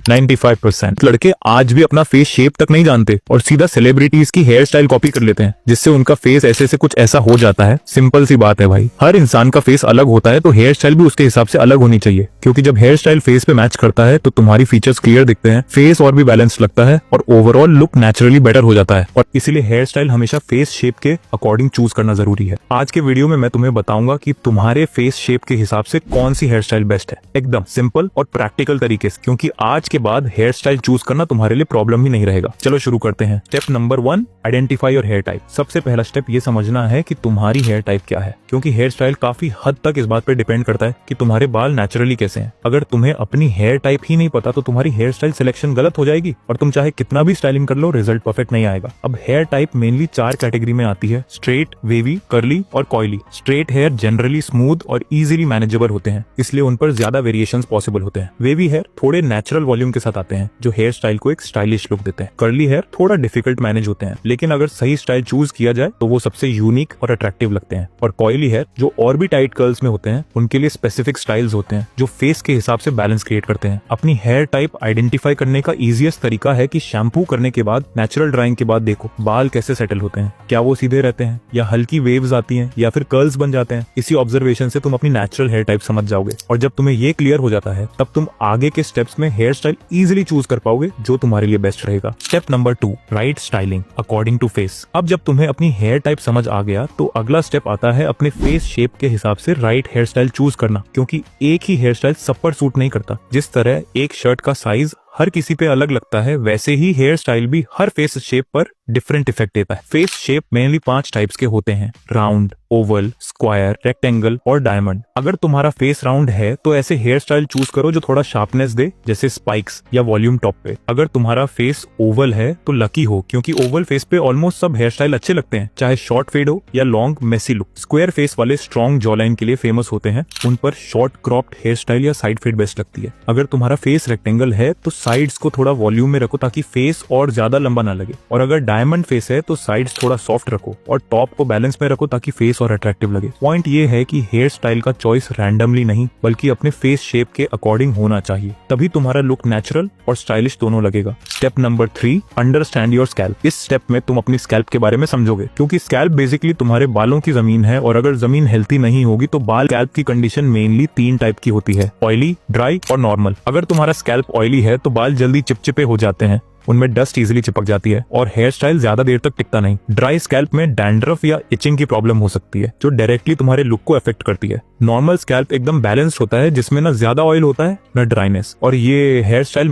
95% लड़के आज भी अपना फेस शेप तक नहीं जानते और सीधा सेलिब्रिटीज की हेयर स्टाइल कॉपी कर लेते हैं, जिससे उनका फेस ऐसे से कुछ ऐसा हो जाता है। सिंपल सी बात है भाई, हर इंसान का फेस अलग होता है तो हेयर स्टाइल भी उसके हिसाब से अलग होनी चाहिए, क्योंकि जब हेयर स्टाइल फेस पे मैच करता है तो तुम्हारी फीचर्स क्लियर दिखते हैं, फेस और भी बैलेंस लगता है और ओवरऑल लुक नेचुरली बेटर हो जाता है। और इसीलिए हेयर स्टाइल हमेशा फेस शेप के अकॉर्डिंग चूज करना जरूरी है। आज के वीडियो में मैं तुम्हें बताऊंगा कि तुम्हारे फेस शेप के हिसाब से कौन सी हेयर स्टाइल बेस्ट है, एकदम सिंपल और प्रैक्टिकल तरीके से, क्योंकि आज के बाद हेयर स्टाइल चूज करना तुम्हारे लिए प्रॉब्लम ही नहीं रहेगा। चलो शुरू करते हैं। Step number 1, identify your hair type. सबसे पहला स्टेप ये समझना है कि तुम्हारी हेयर टाइप क्या है, क्योंकि हेयर स्टाइल काफी हद तक इस बात पे डिपेंड करता है कि तुम्हारे बाल नेचुरली कैसे हैं। अगर तुम्हें अपनी हेयर टाइप ही नहीं पता तो तुम्हारी हेयर स्टाइल सिलेक्शन गलत हो जाएगी और तुम चाहे कितना भी स्टाइलिंग कर लो, रिजल्ट परफेक्ट नहीं आएगा। अब हेयर टाइप मेनली 4 कैटेगरी में आती है: स्ट्रेट, वेवी, कर्ली और कॉइली। स्ट्रेट हेयर जनरली स्मूथ और इजीली मैनेजेबल होते हैं, इसलिए उन पर ज्यादा वेरिएशंस पॉसिबल होते हैं। वेवी हेयर थोड़े नेचुरल वॉल्यूम के साथ आते हैं, जो हेयर स्टाइल को एक स्टाइलिश लुक देते हैं। कर्ली हेयर थोड़ा डिफिकल्ट मैनेज होते हैं, लेकिन अगर सही स्टाइल चूज किया जाए तो वो सबसे यूनिक और अट्रैक्टिव लगते हैं। और कॉइली हेयर जो और भी टाइट कर्ल्स में होते हैं, उनके लिए स्पेसिफिक स्टाइल्स होते हैं जो फेस के हिसाब से बैलेंस क्रिएट करते हैं। अपनी हेयर टाइप आइडेंटिफाई करने का इजीएस्ट तरीका है कि शैम्पू करने के बाद, नेचुरल ड्राइंग के बाद देखो बाल कैसे सेटल होते हैं, क्या वो सीधे रहते हैं या हल्की वेव्स आती हैं या फिर कर्ल्स बन जाते हैं। इसी ऑब्जर्वेशन से तुम अपनी नेचुरल हेयर टाइप समझ जाओगे, और जब तुम्हें ये क्लियर हो जाता है तब तुम आगे के स्टेप्स में हेयर स्टाइल इजीली चूज कर पाओगे जो तुम्हारे लिए बेस्ट रहेगा। Step number 2, right styling according to face. अब जब तुम्हें अपनी हेयर टाइप समझ आ गया तो अगला स्टेप आता है अपने फेस शेप के हिसाब से राइट हेयर स्टाइल चूज करना, क्योंकि एक ही हेयर स्टाइल सब पर सूट नहीं करता। जिस तरह एक शर्ट का साइज हर किसी पे अलग लगता है, वैसे ही हेयर स्टाइल भी हर फेस शेप पर डिफरेंट इफेक्ट देता है। फेस शेप मेनली 5 टाइप्स के होते हैं: राउंड, ओवल, स्क्वायर, रेक्टेंगल और डायमंड। अगर तुम्हारा फेस राउंड है तो ऐसे हेयर स्टाइल चूज करो जो थोड़ा शार्पनेस दे, जैसे स्पाइक्स या वॉल्यूम टॉप पे। अगर तुम्हारा फेस ओवल है तो लकी हो, क्योंकि ओवल फेस पे ऑलमोस्ट सब हेयर स्टाइल अच्छे लगते हैं, चाहे शॉर्ट फेड हो या long messy look. Square face वाले स्ट्रॉन्ग जॉ लाइन के लिए फेमस होते हैं, उन पर शॉर्ट क्रॉप्ड हेयर स्टाइल या साइड फेड बेस्ट लगती है। अगर तुम्हारा फेस रेक्टेंगल है तो साइड्स को थोड़ा वॉल्यूम में रखो ताकि फेस और ज्यादा लंबा ना लगे, और अगर डायमंड फेस है तो साइड्स थोड़ा सॉफ्ट रखो और टॉप को बैलेंस में रखो ताकि फेस और अट्रैक्टिव लगे। पॉइंट ये है कि हेयर स्टाइल का चॉइस रैंडमली नहीं बल्कि अपने फेस शेप के अकॉर्डिंग होना चाहिए, तभी तुम्हारा लुक नेचुरल और स्टाइलिश दोनों लगेगा। Step number 3, understand your scalp. इस स्टेप में तुम अपनी स्कैल्प के बारे में समझोगे, क्योंकि स्कैल्प बेसिकली तुम्हारे बालों की जमीन है, और अगर जमीन हेल्थी नहीं होगी तो बाल स्कैल्प की कंडीशन मेनली 3 टाइप की होती है: ऑयली, ड्राई और नॉर्मल। अगर तुम्हारा स्कैल्प ऑयली है तो बाल जल्दी चिपचिपे हो जाते हैं, उनमें डस्ट इजीली चिपक जाती है और हेयर स्टाइल ज्यादा देर तक टिकता नहीं। ड्राई स्कैल्प में डैंड्रफ या इचिंग की प्रॉब्लम हो सकती है, जो डायरेक्टली तुम्हारे लुक को अफेक्ट करती है। नॉर्मल स्कैल्प एकदम बैलेंस्ड होता है, जिसमें ना ज्यादा ऑयल होता है ना ड्राइनेस, और ये हेयर स्टाइल